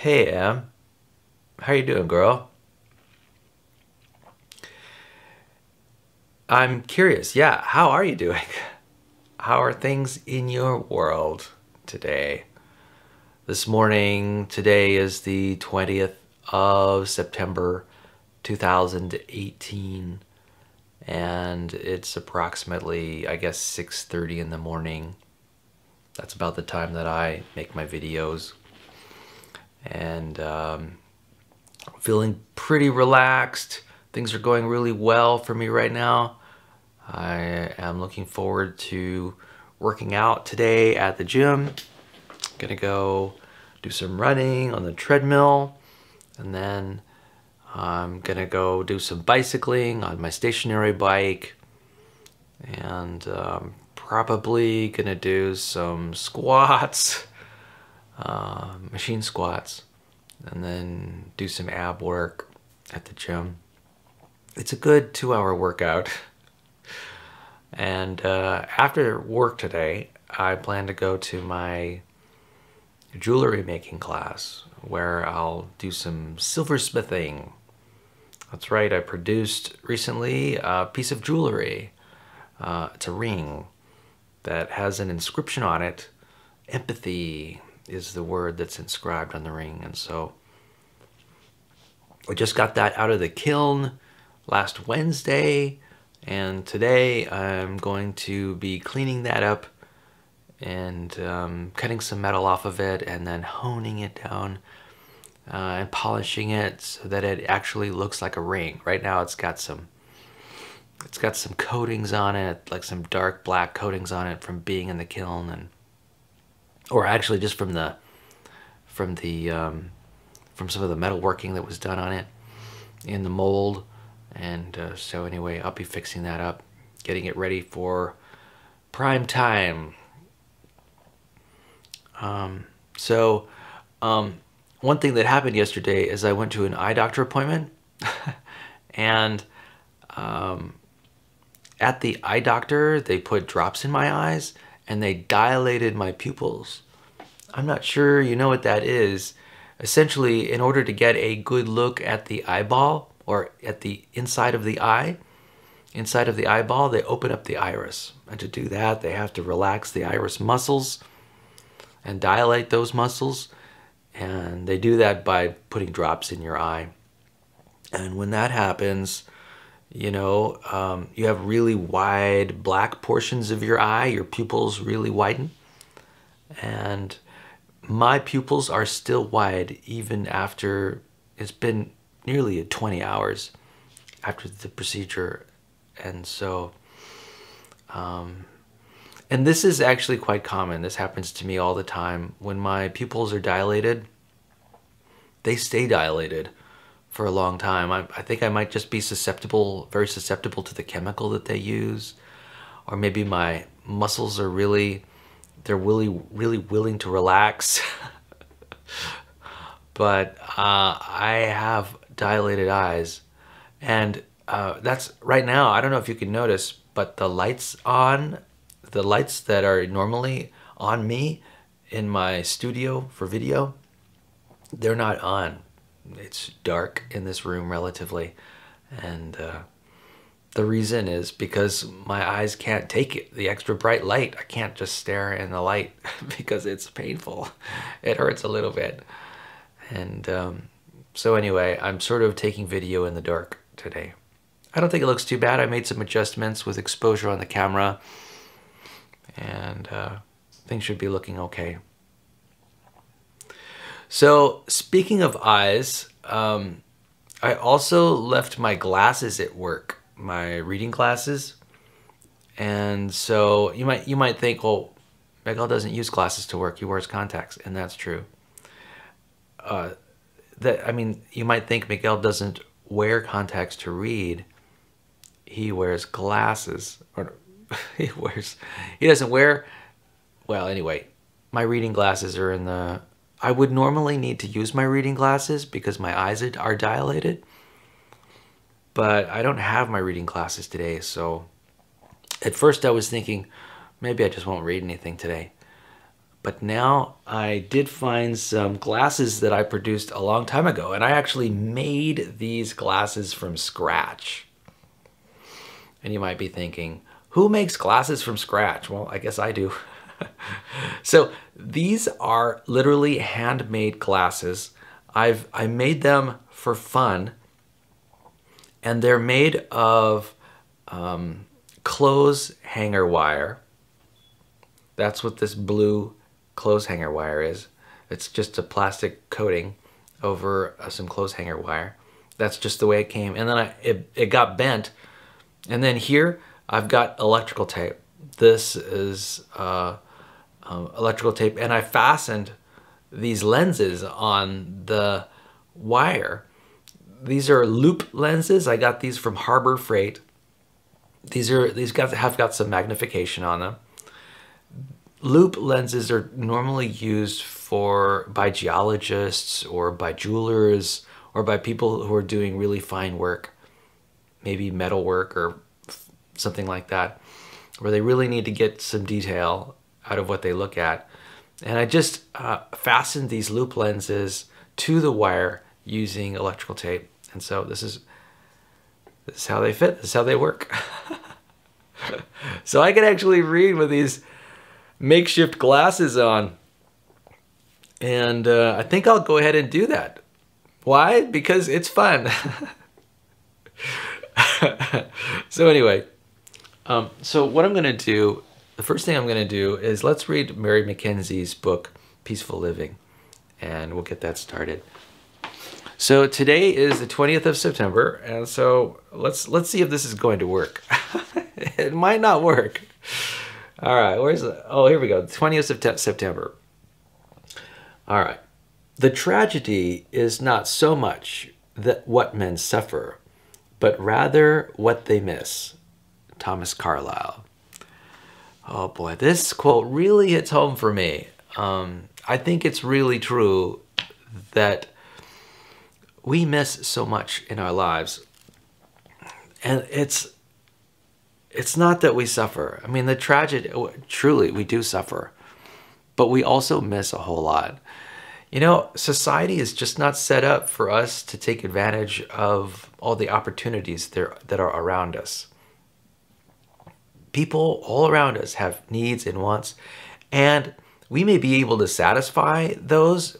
Hey Em, how you doing, girl? I'm curious, yeah, how are you doing? How are things in your world today? This morning, today is the 20th of September 2018, and it's approximately, I guess, 6:30 in the morning. That's about the time that I make my videos. And feeling pretty relaxed. Things are going really well for me right now. I am looking forward to working out today at the gym. Gonna go do some running on the treadmill, and then I'm gonna go do some bicycling on my stationary bike, and probably gonna do some squats, machine squats, and then do some ab work at the gym. It's a good 2-hour workout. And after work today, I plan to go to my jewelry making class where I'll do some silversmithing. That's right, I produced recently a piece of jewelry. It's a ring that has an inscription on it. Empathy is the word that's inscribed on the ring. And so I just got that out of the kiln last Wednesday. And today I'm going to be cleaning that up and cutting some metal off of it and then honing it down and polishing it so that it actually looks like a ring. Right now it's got some coatings on it, like some dark black coatings on it from being in the kiln, and or actually just from some of the metal working that was done on it in the mold. And so anyway, I'll be fixing that up, getting it ready for prime time. One thing that happened yesterday is I went to an eye doctor appointment and at the eye doctor, they put drops in my eyes and they dilated my pupils. I'm not sure you know what that is. Essentially, in order to get a good look at the eyeball, or at the inside of the eyeball, they open up the iris. And to do that, they have to relax the iris muscles and dilate those muscles. And they do that by putting drops in your eye. And when that happens, you know, you have really wide black portions of your eye. Your pupils really widen. And my pupils are still wide even after it's been nearly 20 hours after the procedure. And so, and this is actually quite common. This happens to me all the time. When my pupils are dilated, they stay dilated for a long time. I think I might just be susceptible, very susceptible to the chemical that they use. Or maybe my muscles are they're really willing to relax. But I have dilated eyes, and that's right now. I don't know if you can notice, but the lights that are normally on me in my studio for video, they're not on. It's dark in this room relatively, and the reason is because my eyes can't take it, the extra bright light. I can't just stare in the light because it's painful. It hurts a little bit. And so anyway, I'm sort of taking video in the dark today. I don't think it looks too bad. I made some adjustments with exposure on the camera, and things should be looking okay. So speaking of eyes, I also left my glasses at work, my reading glasses. And so you might think, well, Miguel doesn't use glasses to work, he wears contacts, and that's true. You might think Miguel doesn't wear contacts to read. He wears glasses, or he doesn't wear, well, anyway, my reading glasses are I would normally need to use my reading glasses because my eyes are dilated, but I don't have my reading glasses today. So at first I was thinking, maybe I just won't read anything today. But now I did find some glasses that I produced a long time ago, and I actually made these glasses from scratch. And you might be thinking, who makes glasses from scratch? Well, I guess I do. So these are literally handmade glasses. I made them for fun, and they're made of clothes hanger wire. That's what this blue clothes hanger wire is. It's just a plastic coating over some clothes hanger wire. That's just the way it came. And then it got bent. And then here I've got electrical tape. This is electrical tape, and I fastened these lenses on the wire. These are loop lenses. I got these from Harbor Freight. These guys have got some magnification on them. Loop lenses are normally used by geologists or by jewelers or by people who are doing really fine work, maybe metal work or something like that, where they really need to get some detail out of what they look at. And I just fastened these loop lenses to the wire using electrical tape. And so this is how they fit. This is how they work. So I can actually read with these makeshift glasses on. And I think I'll go ahead and do that. Why? Because it's fun. So anyway, so what I'm going to do, the first thing I'm going to do is let's read Mary Mackenzie's book, Peaceful Living, and we'll get that started. So today is the 20th of September, and so let's see if this is going to work. It might not work. All right, oh, here we go, 20th of September. All right. The tragedy is not so much that what men suffer, but rather what they miss. Thomas Carlyle. Oh boy, this quote really hits home for me. I think it's really true that we miss so much in our lives. And it's not that we suffer. I mean, the tragedy, truly, we do suffer. But we also miss a whole lot. You know, society is just not set up for us to take advantage of all the opportunities that are around us. People all around us have needs and wants, and we may be able to satisfy those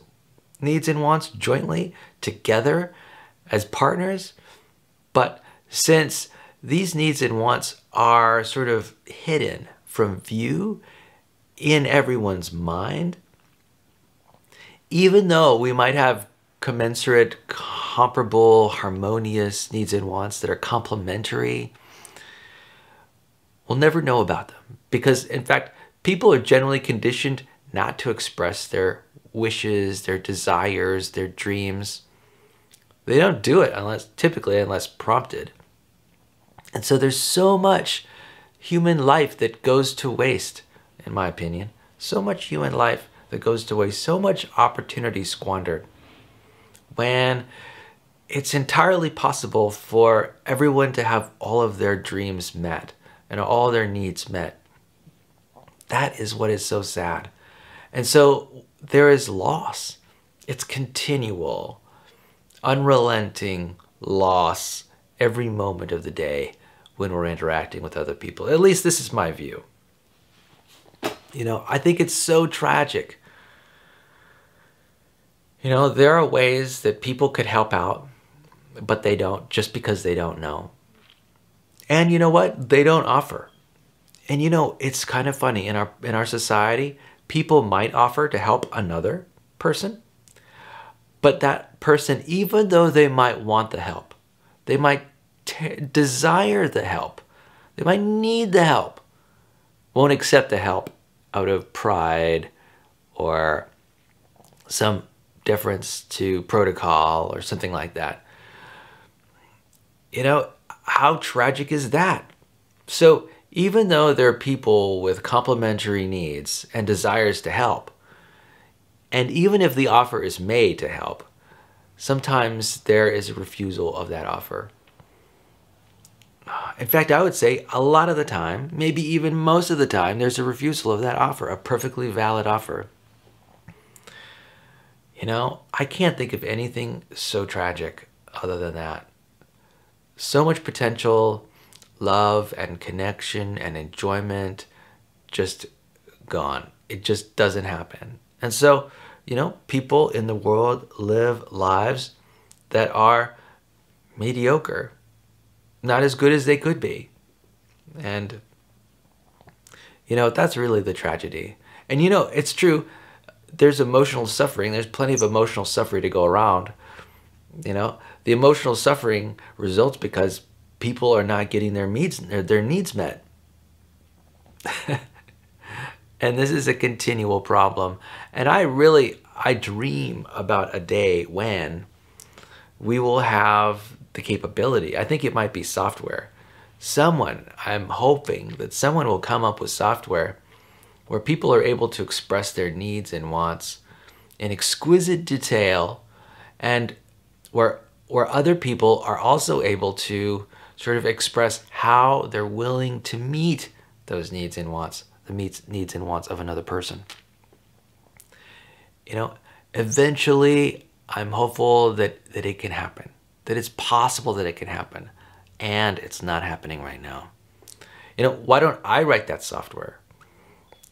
needs and wants jointly together as partners, but since these needs and wants are sort of hidden from view in everyone's mind, even though we might have commensurate, comparable, harmonious needs and wants that are complementary, we'll never know about them. Because, in fact, people are generally conditioned not to express their wishes, their desires, their dreams. They don't do it typically unless prompted. And so there's so much human life that goes to waste, in my opinion. So much human life that goes to waste, so much opportunity squandered, when it's entirely possible for everyone to have all of their dreams met and all their needs met. That is what is so sad. And so there is loss. It's continual, unrelenting loss every moment of the day when we're interacting with other people. At least this is my view. You know, I think it's so tragic. You know, there are ways that people could help out, but they don't, just because they don't know. And you know what? They don't offer. And you know, it's kind of funny, in our society, people might offer to help another person, but that person, even though they might want the help, they might desire the help, they might need the help, won't accept the help out of pride or some deference to protocol or something like that. You know, how tragic is that? So even though there are people with complementary needs and desires to help, and even if the offer is made to help, sometimes there is a refusal of that offer. In fact, I would say a lot of the time, maybe even most of the time, there's a refusal of that offer, a perfectly valid offer. I can't think of anything so tragic other than that. So much potential, love and connection and enjoyment just gone. It just doesn't happen. And so, people in the world live lives that are mediocre, not as good as they could be. And, that's really the tragedy. And, it's true. There's emotional suffering. There's plenty of emotional suffering to go around. The emotional suffering results because people are not getting their needs met. And this is a continual problem. And I dream about a day when we will have the capability. I think it might be software. I'm hoping that someone will come up with software where people are able to express their needs and wants in exquisite detail, and where other people are also able to sort of express how they're willing to meet those needs and wants, the needs and wants of another person. Eventually, I'm hopeful that it can happen, that it's possible that it can happen, and it's not happening right now. Why don't I write that software?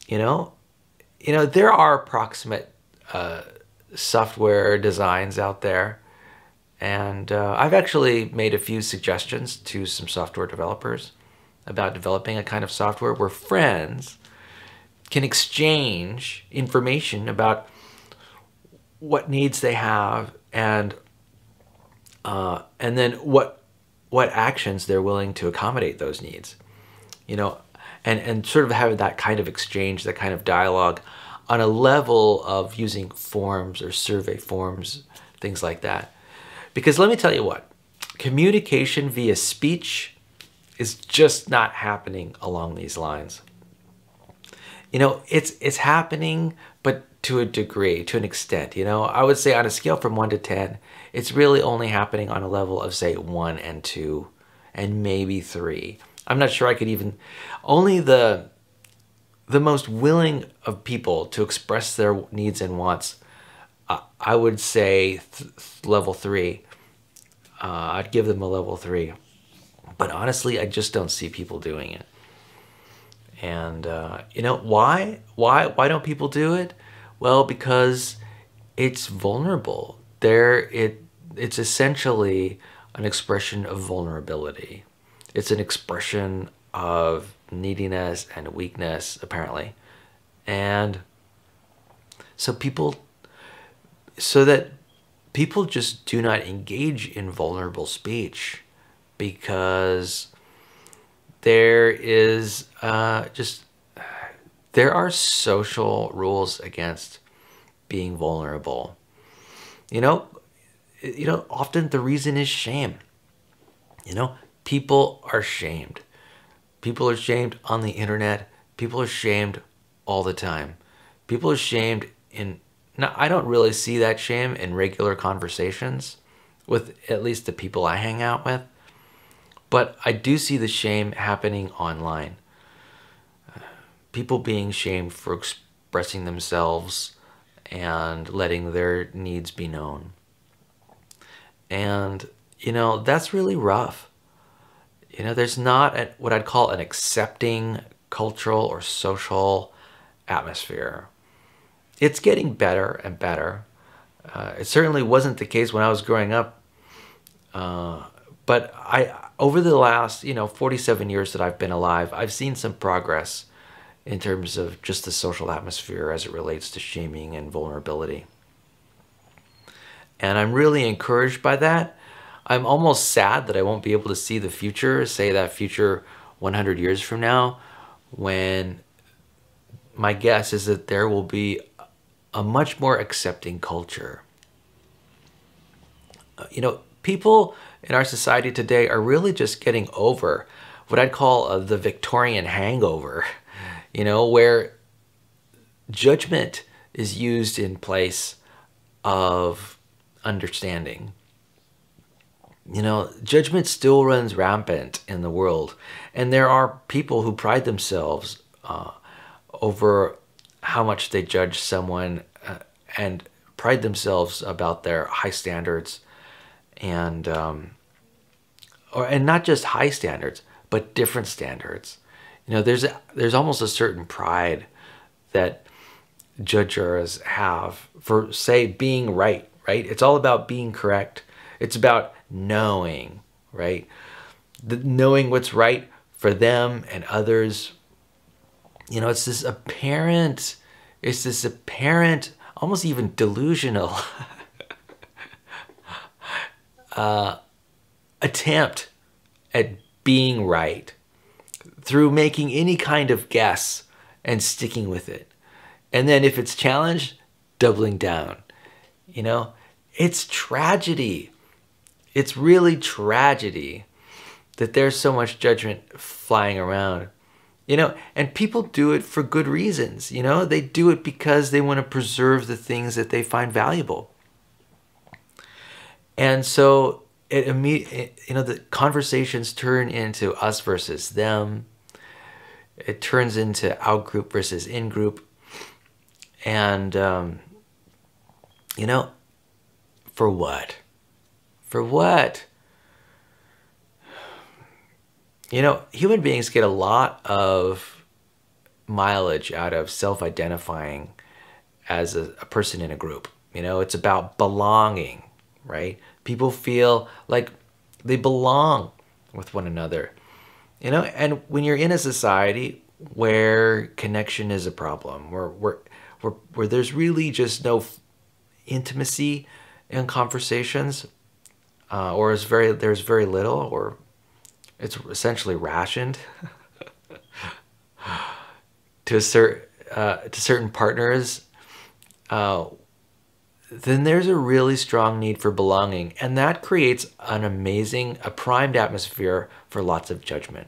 There are approximate software designs out there, and I've actually made a few suggestions to some software developers about developing a kind of software where friends can exchange information about what needs they have, and then what actions they're willing to accommodate those needs, and sort of have that kind of exchange, that kind of dialogue on a level of using forms or survey forms, things like that. Because let me tell you what, communication via speech is just not happening along these lines. It's happening, but to a degree, to an extent. I would say on a scale from 1 to 10, it's really only happening on a level of, say, 1 and 2, and maybe 3. I'm not sure I could even... Only the most willing of people to express their needs and wants, I would say level 3. I'd give them a level 3. But honestly, I just don't see people doing it. And why? Why don't people do it? Well, because it's vulnerable. It's essentially an expression of vulnerability. It's an expression of neediness and weakness, apparently. And so that people just do not engage in vulnerable speech, because there are social rules against being vulnerable. Often the reason is shame. People are shamed. People are shamed on the internet. People are shamed all the time. People are shamed now, I don't really see that shame in regular conversations with at least the people I hang out with, but I do see the shame happening online. People being shamed for expressing themselves and letting their needs be known. And, that's really rough. There's not what I'd call an accepting cultural or social atmosphere. It's getting better and better. It certainly wasn't the case when I was growing up. But over the last, 47 years that I've been alive, I've seen some progress in terms of just the social atmosphere as it relates to shaming and vulnerability. And I'm really encouraged by that. I'm almost sad that I won't be able to see the future, say that future 100 years from now, when my guess is that there will be a much more accepting culture. People in our society today are really just getting over what I'd call the Victorian hangover, where judgment is used in place of understanding. Judgment still runs rampant in the world, and there are people who pride themselves over how much they judge someone and pride themselves about their high standards, and and not just high standards, but different standards. You know, there's almost a certain pride that judges have for, say, being right, right? It's all about being correct. It's about knowing, right? Knowing what's right for them and others. You know, it's this apparent, almost even delusional attempt at being right through making any kind of guess and sticking with it. And then if it's challenged, doubling down. You know, it's tragedy. It's really tragedy that there's so much judgment flying around. You know, and people do it for good reasons. You know, they do it because they want to preserve the things that they find valuable. And so the conversations turn into us versus them. It turns into out group versus in group. And, you know, for what? For what? You know, human beings get a lot of mileage out of self-identifying as a person in a group. You know, it's about belonging, right? People feel like they belong with one another. You know, and when you're in a society where connection is a problem, where there's really just no intimacy in conversations, or there's very little, or it's essentially rationed to certain partners, then there's a really strong need for belonging. And that creates a primed atmosphere for lots of judgment.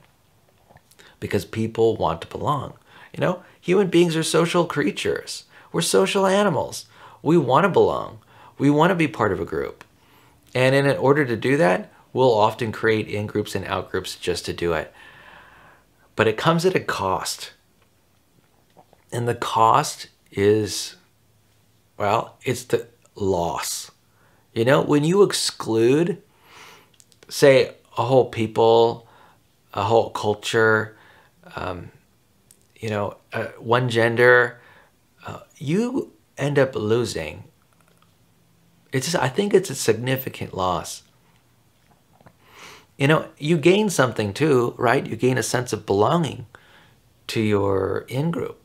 Because people want to belong. You know, human beings are social creatures. We're social animals. We want to belong. We want to be part of a group. And in order to do that, we'll often create in-groups and out-groups just to do it. But it comes at a cost. And the cost is, well, it's the loss. You know, when you exclude, say, a whole people, a whole culture, you know, one gender, you end up losing. I think it's a significant loss. You know, you gain something too, right? You gain a sense of belonging to your in-group.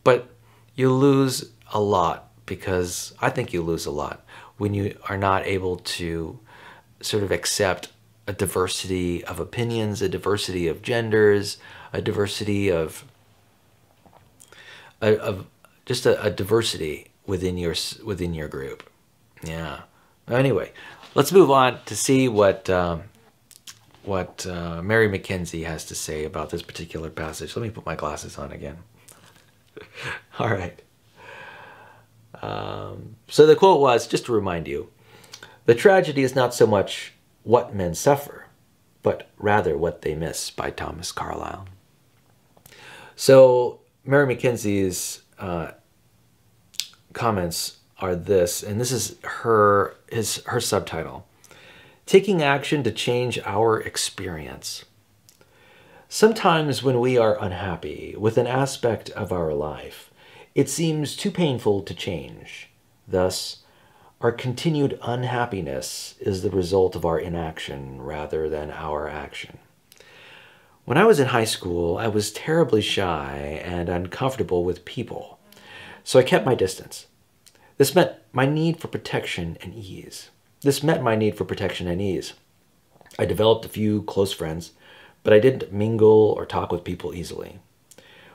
But you lose a lot, because I think you lose a lot when you are not able to sort of accept a diversity of opinions, a diversity of genders, a diversity of just a diversity within your group. Yeah. Anyway, let's move on to see what Mary Mackenzie has to say about this particular passage. Let me put my glasses on again. All right. So the quote was, just to remind you, "The tragedy is not so much what men suffer, but rather what they miss," by Thomas Carlyle. So Mary Mackenzie's comments are this, and this is her subtitle: "Taking action to change our experience." Sometimes when we are unhappy with an aspect of our life, it seems too painful to change. Thus, our continued unhappiness is the result of our inaction rather than our action. When I was in high school, I was terribly shy and uncomfortable with people, so I kept my distance. This meant my need for protection and ease. I developed a few close friends, but I didn't mingle or talk with people easily.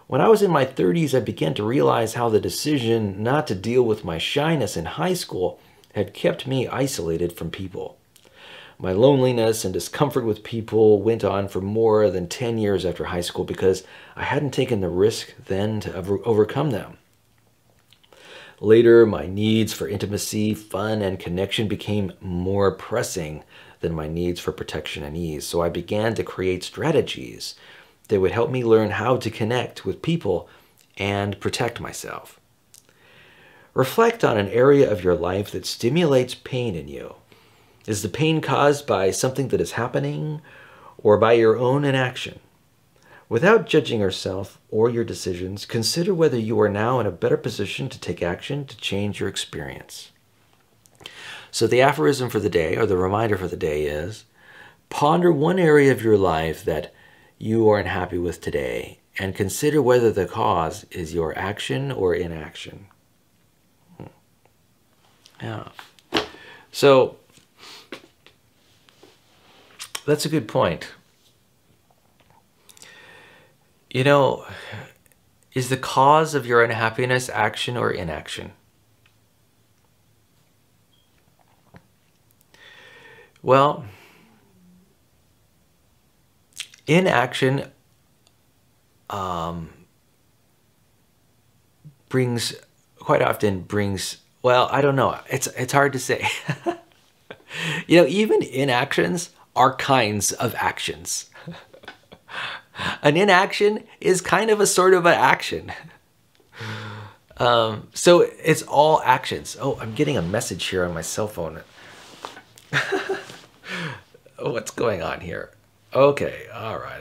When I was in my 30s, I began to realize how the decision not to deal with my shyness in high school had kept me isolated from people. My loneliness and discomfort with people went on for more than 10 years after high school because I hadn't taken the risk then to overcome them. Later, my needs for intimacy, fun, and connection became more pressing than my needs for protection and ease, so I began to create strategies that would help me learn how to connect with people and protect myself. reflect on an area of your life that stimulates pain in you. Is the pain caused by something that is happening or by your own inaction? Without judging yourself or your decisions, consider whether you are now in a better position to take action to change your experience. So the aphorism for the day, or the reminder for the day, is ponder one area of your life that you are unhappy with today and consider whether the cause is your action or inaction. Yeah. So that's a good point. You know, is the cause of your unhappiness action or inaction? Well, inaction brings, well, I don't know. It's hard to say. You know, even inactions are kinds of actions. An inaction is kind of a sort of an action. So it's all actions. Oh, I'm getting a message here on my cell phone. What's going on here? Okay, all right.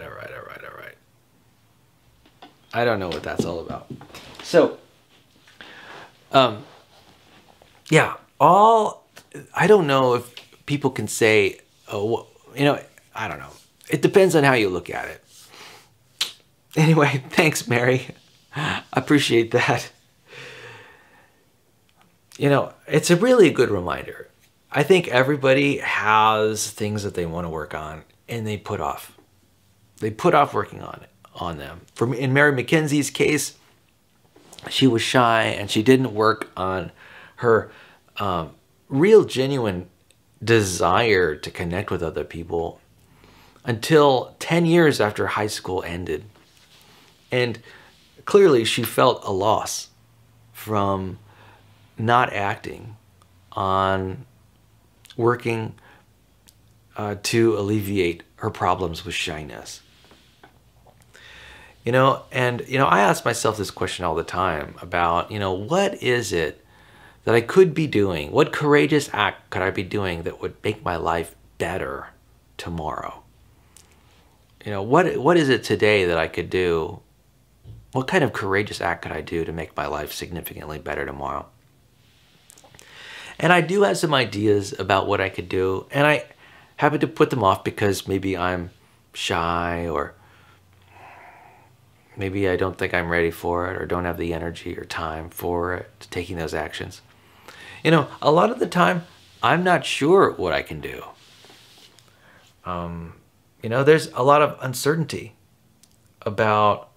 I don't know what that's all about. So, yeah, I don't know if people can say, oh, you know, I don't know. It depends on how you look at it. Anyway, thanks, Mary. I appreciate that. You know, it's a really good reminder. I think everybody has things that they want to work on and they put off. They put off working on them. In Mary McKenzie's case, she was shy and she didn't work on her real genuine desire to connect with other people until 10 years after high school ended. And clearly she felt a loss from not acting on working to alleviate her problems with shyness. You know, and, you know, I ask myself this question all the time about, you know, what is it that I could be doing? What courageous act could I be doing that would make my life better tomorrow? You know, what is it today that I could do? What kind of courageous act could I do to make my life significantly better tomorrow? And I do have some ideas about what I could do, and I happen to put them off because maybe I'm shy, or maybe I don't think I'm ready for it, or don't have the energy or time for it, to taking those actions. You know, a lot of the time, I'm not sure what I can do. You know, there's a lot of uncertainty about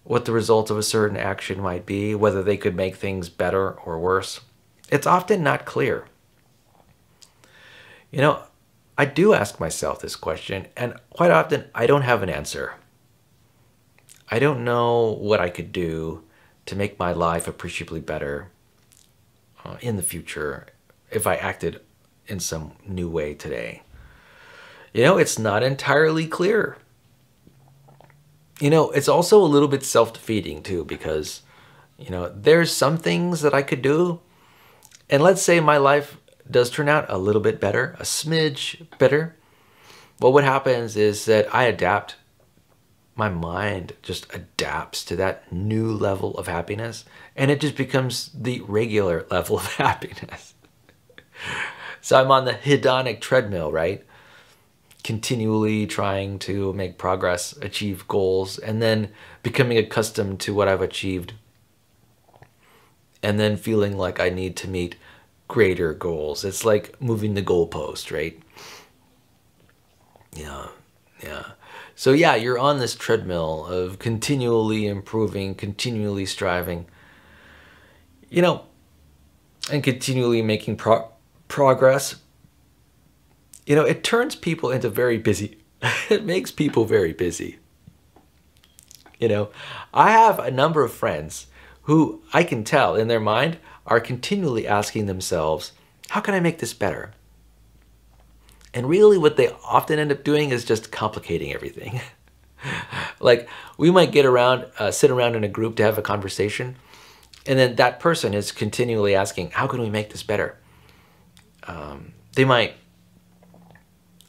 what the results of a certain action might be, whether they could make things better or worse. It's often not clear. You know, I do ask myself this question, and quite often I don't have an answer. I don't know what I could do to make my life appreciably better in the future if I acted in some new way today. You know, it's not entirely clear. You know, it's also a little bit self-defeating too, because, you know, there's some things that I could do, and let's say my life does turn out a little bit better, a smidge better. Well, what happens is that I adapt. My mind just adapts to that new level of happiness, and it just becomes the regular level of happiness. So I'm on the hedonic treadmill, right? Continually trying to make progress, achieve goals, and then becoming accustomed to what I've achieved, and then feeling like I need to meet greater goals. It's like moving the goalpost, right? Yeah. So yeah, you're on this treadmill of continually improving, continually striving, you know, and continually making progress. You know, it turns people into very busy. It makes people very busy. You know, I have a number of friends who I can tell in their mind are continually asking themselves, how can I make this better? And really what they often end up doing is just complicating everything. Like, we might get around, sit around in a group to have a conversation, And then that person is continually asking, how can we make this better? They might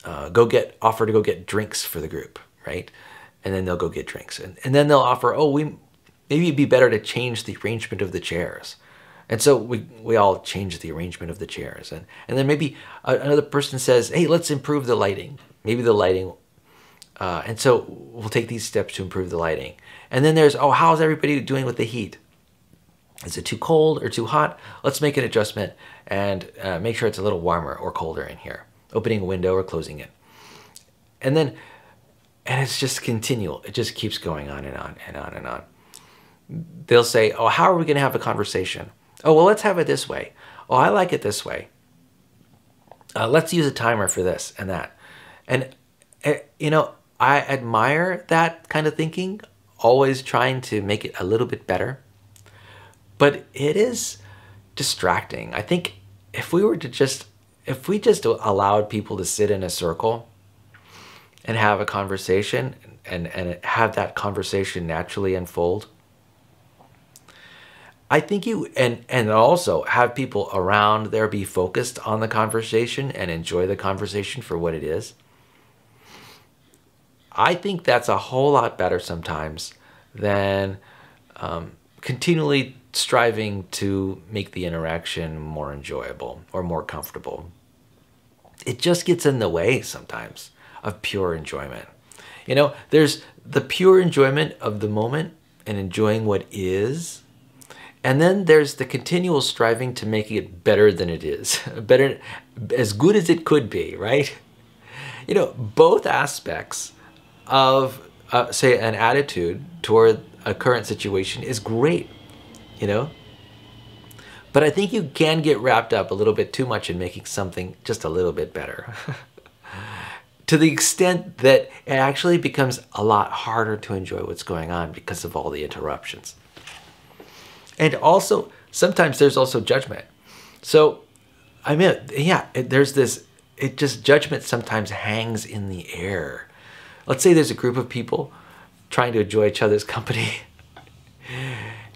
offer to go get drinks for the group, right? And then they'll go get drinks. And then they'll offer, oh, maybe it'd be better to change the arrangement of the chairs. And so we all change the arrangement of the chairs. And then maybe another person says, hey, let's improve the lighting. Maybe the lighting, and so we'll take these steps to improve the lighting. And then there's, oh, how's everybody doing with the heat? Is it too cold or too hot? Let's make an adjustment and make sure it's a little warmer or colder in here. Opening a window or closing it. And it's just continual. It just keeps going on and on and on and on. They'll say, oh, how are we going to have a conversation? Oh, well, let's have it this way. Oh, I like it this way. Let's use a timer for this and that. And, you know, I admire that kind of thinking, always trying to make it a little bit better. But it is distracting. I think if we just allowed people to sit in a circle and have a conversation and have that conversation naturally unfold, I think and also have people around there be focused on the conversation and enjoy the conversation for what it is. I think that's a whole lot better sometimes than continually striving to make the interaction more enjoyable or more comfortable. It just gets in the way sometimes of pure enjoyment. You know, there's the pure enjoyment of the moment and enjoying what is. And then there's the continual striving to make it better than it is, better, as good as it could be, right? You know, both aspects of, say, an attitude toward a current situation is great, you know? But I think you can get wrapped up a little bit too much in making something just a little bit better. To the extent that it actually becomes a lot harder to enjoy what's going on because of all the interruptions. And also, sometimes there's also judgment. So, I mean, yeah, judgment sometimes hangs in the air. Let's say there's a group of people trying to enjoy each other's company.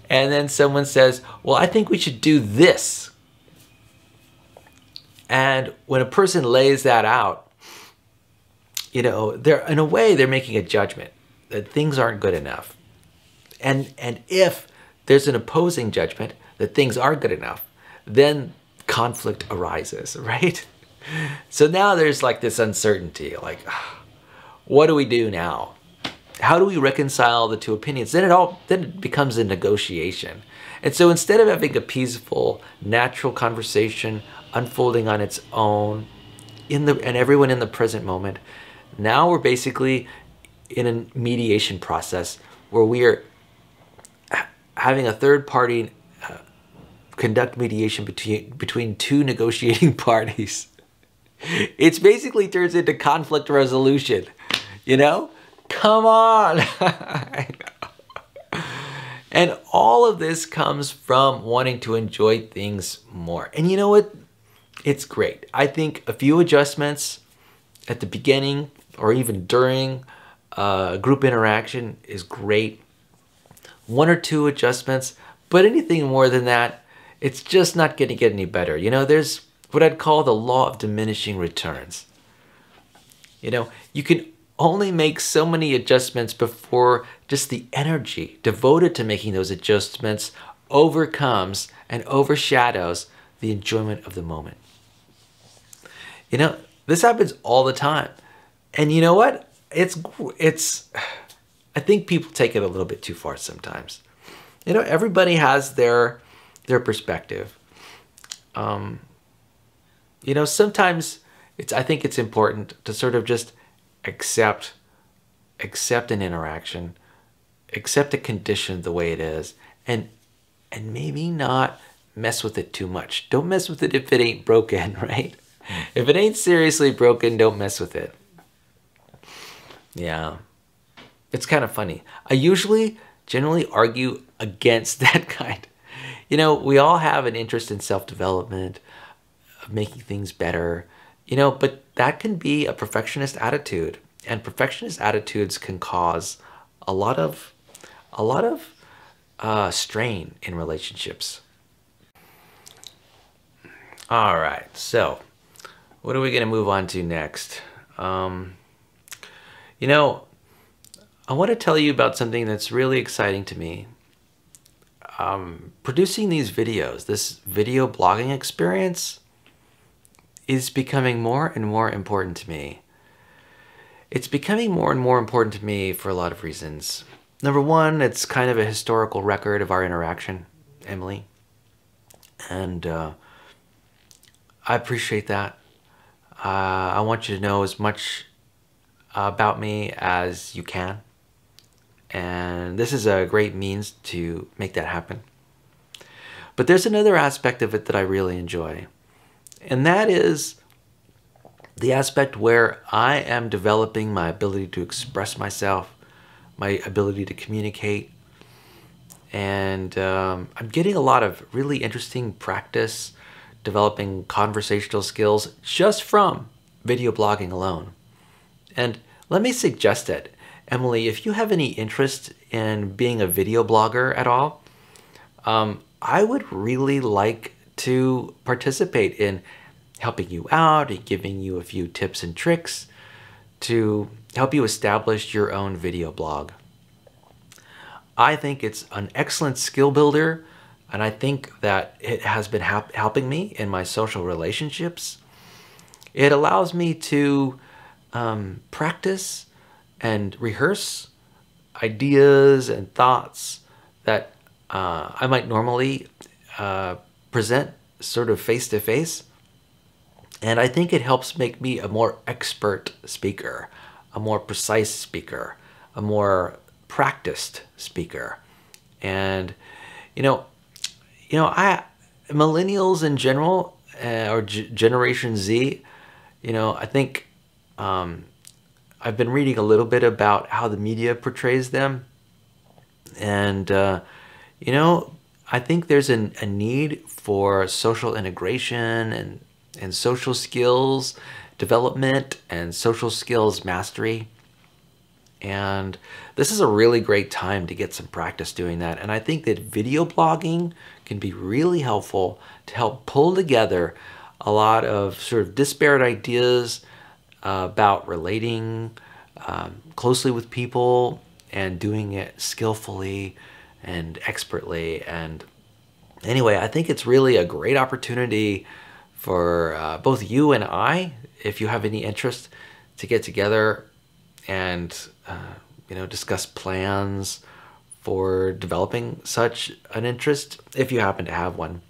And then someone says, well, I think we should do this. And when a person lays that out, you know, in a way, they're making a judgment that things aren't good enough. And if there's an opposing judgment that things are good enough, then conflict arises, right? So now there's like this uncertainty, like, what do we do now? How do we reconcile the two opinions? Then it becomes a negotiation. And so instead of having a peaceful, natural conversation unfolding on its own, and everyone in the present moment, now we're basically in a mediation process where we are having a third party conduct mediation between two negotiating parties. It's basically turns into conflict resolution, you know? Come on! And all of this comes from wanting to enjoy things more. And you know what? It's great. I think a few adjustments at the beginning or even during group interaction is great. One or two adjustments, but anything more than that, it's just not going to get any better. You know, there's what I'd call the law of diminishing returns. You know, you can only make so many adjustments before just the energy devoted to making those adjustments overcomes and overshadows the enjoyment of the moment. You know, this happens all the time. And you know what? I think people take it a little bit too far sometimes. You know, everybody has their perspective. You know, sometimes I think it's important to sort of just accept an interaction, accept a condition the way it is, and maybe not mess with it too much. Don't mess with it if it ain't broken, right? If it ain't seriously broken, don't mess with it. Yeah. It's kind of funny. I generally argue against that kind. You know, we all have an interest in self-development, of making things better, you know, but that can be a perfectionist attitude. And perfectionist attitudes can cause a lot of strain in relationships. All right, so what are we going to move on to next? You know, I want to tell you about something that's really exciting to me. Producing these videos, this video blogging experience, is becoming more and more important to me. It's becoming more and more important to me for a lot of reasons. Number one, it's kind of a historical record of our interaction, Emily. And I appreciate that. I want you to know as much about me as you can. And this is a great means to make that happen. But there's another aspect of it that I really enjoy. And that is the aspect where I am developing my ability to express myself, my ability to communicate. And I'm getting a lot of really interesting practice developing conversational skills just from video blogging alone. And let me suggest it, Emily, if you have any interest in being a video blogger at all, I would really like to participate in helping you out and giving you a few tips and tricks to help you establish your own video blog. I think it's an excellent skill builder, and I think that it has been helping me in my social relationships. It allows me to practice and rehearse ideas and thoughts that I might normally present sort of face-to-face. And I think it helps make me a more expert speaker, a more precise speaker, a more practiced speaker. And millennials in general, or Generation Z, I think I've been reading a little bit about how the media portrays them. And, I think there's a need for social integration and social skills development and social skills mastery. And this is a really great time to get some practice doing that. And I think that video blogging can be really helpful to help pull together a lot of sort of disparate ideas about relating closely with people and doing it skillfully and expertly. And anyway, I think it's really a great opportunity for both you and I, if you have any interest, to get together and discuss plans for developing such an interest, if you happen to have one.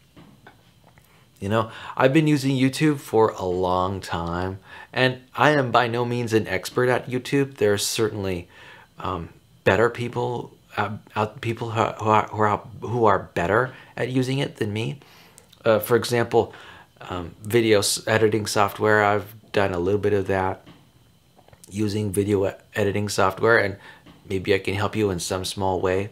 I've been using YouTube for a long time, and I am by no means an expert at YouTube. There are certainly better people, people who are better at using it than me. For example, video editing software. I've done a little bit of that using video editing software, and maybe I can help you in some small way.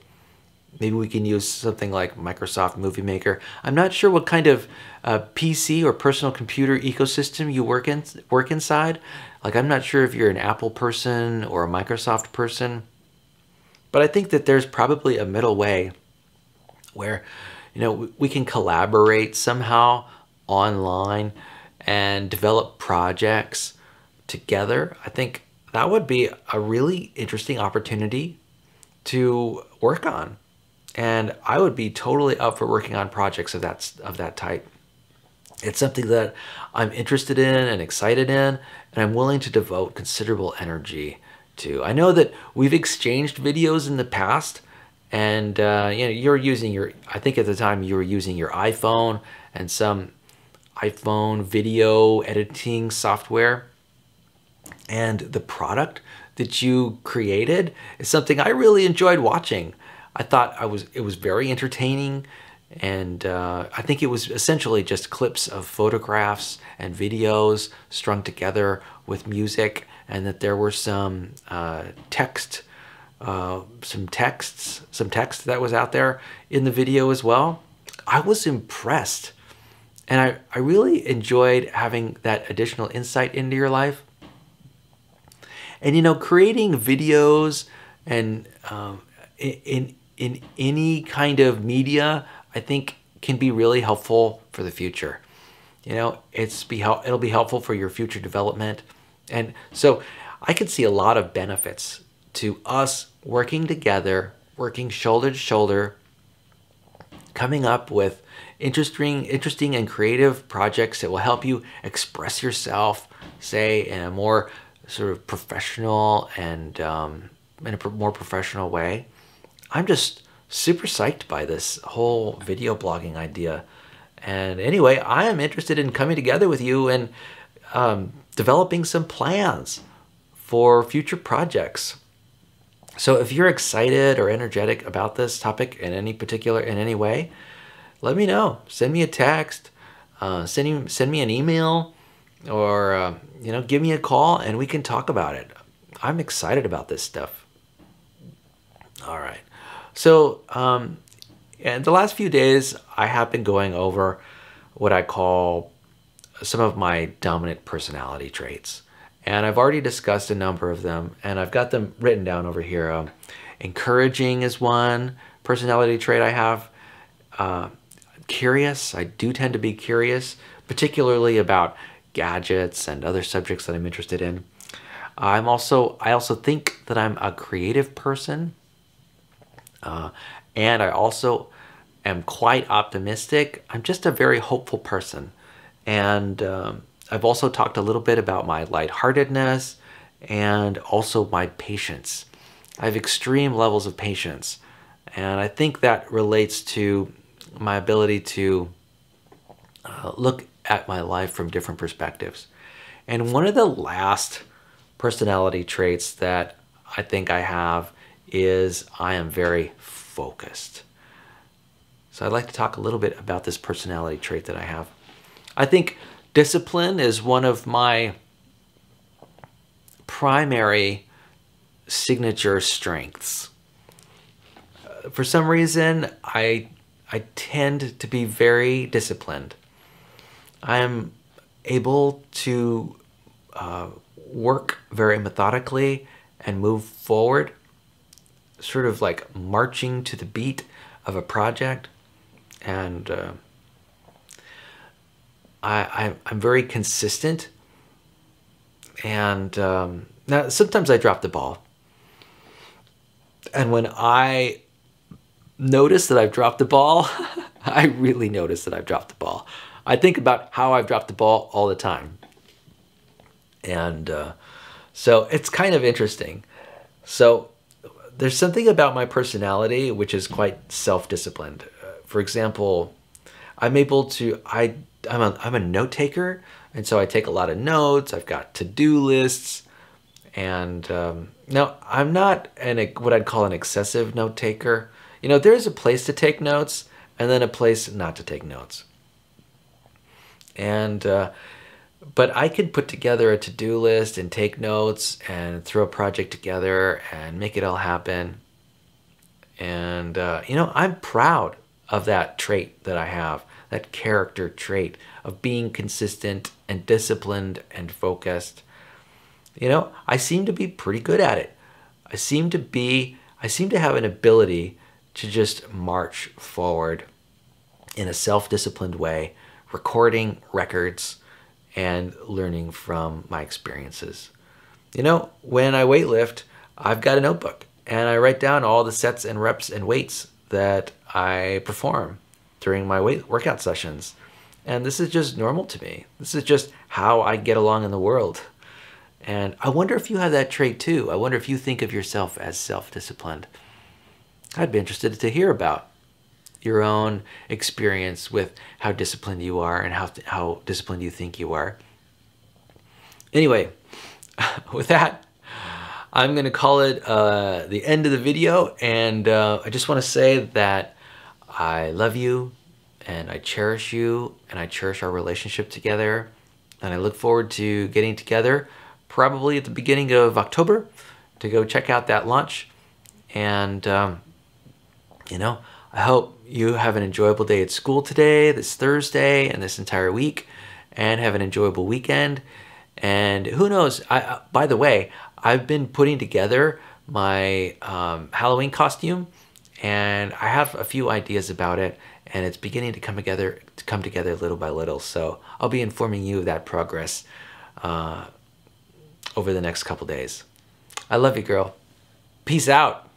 Maybe we can use something like Microsoft Movie Maker. I'm not sure what kind of PC or personal computer ecosystem you work inside. Like, I'm not sure if you're an Apple person or a Microsoft person, but I think that there's probably a middle way where, we can collaborate somehow online and develop projects together. I think that would be a really interesting opportunity to work on. And I would be totally up for working on projects of that type. It's something that I'm interested in and excited in, and I'm willing to devote considerable energy to. I know that we've exchanged videos in the past, and you're using I think at the time you were using your iPhone and some iPhone video editing software. And the product that you created is something I really enjoyed watching. I thought it was very entertaining, and I think it was essentially just clips of photographs and videos strung together with music, and that there were some text that was out there in the video as well. I was impressed, and I really enjoyed having that additional insight into your life. And creating videos and in any kind of media, I think can be really helpful for the future. You know, it'll be helpful for your future development. And so I could see a lot of benefits to us working together, working shoulder to shoulder, coming up with interesting and creative projects that will help you express yourself, say, in a more sort of professional and in a more professional way. I'm just super psyched by this whole video blogging idea. And anyway, I am interested in coming together with you and developing some plans for future projects. So if you're excited or energetic about this topic in any way, let me know. Send me a text, send me an email, or give me a call and we can talk about it. I'm excited about this stuff. All right. So in the last few days, I have been going over what I call some of my dominant personality traits. And I've already discussed a number of them, and I've got them written down over here. Encouraging is one personality trait I have. Curious, I do tend to be curious, particularly about gadgets and other subjects that I'm interested in. I also think that I'm a creative person, and I also am quite optimistic. I'm just a very hopeful person, and I've also talked a little bit about my lightheartedness and also my patience. I have extreme levels of patience, and I think that relates to my ability to look at my life from different perspectives. And one of the last personality traits that I think I have is I am very focused. So I'd like to talk a little bit about this personality trait that I have. I think discipline is one of my primary signature strengths. For some reason, I tend to be very disciplined. I am able to work very methodically and move forward, sort of like marching to the beat of a project. And I'm very consistent. And now sometimes I drop the ball. And when I notice that I've dropped the ball, I really notice that I've dropped the ball. I think about how I've dropped the ball all the time. And so it's kind of interesting. So there's something about my personality which is quite self-disciplined. For example, I'm a note taker, and so I take a lot of notes. I've got to-do lists, and now I'm not what I'd call an excessive note taker. You know, there's a place to take notes and then a place not to take notes. And but I can put together a to-do list and take notes and throw a project together and make it all happen. And I'm proud of that trait that I have, that character trait of being consistent and disciplined and focused. You know, I seem to be pretty good at it. I seem to have an ability to just march forward in a self-disciplined way, recording records and learning from my experiences. You know, when I weightlift, I've got a notebook and I write down all the sets and reps and weights that I perform during my workout sessions. And this is just normal to me. This is just how I get along in the world. And I wonder if you have that trait too. I wonder if you think of yourself as self-disciplined. I'd be interested to hear about your own experience with how disciplined you are and how disciplined you think you are. Anyway, with that, I'm going to call it the end of the video. And I just want to say that I love you and I cherish you and I cherish our relationship together. And I look forward to getting together probably at the beginning of October to go check out that launch. And, I hope you have an enjoyable day at school today, this Thursday, and this entire week, and have an enjoyable weekend. And who knows, by the way, I've been putting together my Halloween costume, and I have a few ideas about it, and it's beginning to come together little by little. So I'll be informing you of that progress over the next couple days. I love you, girl. Peace out.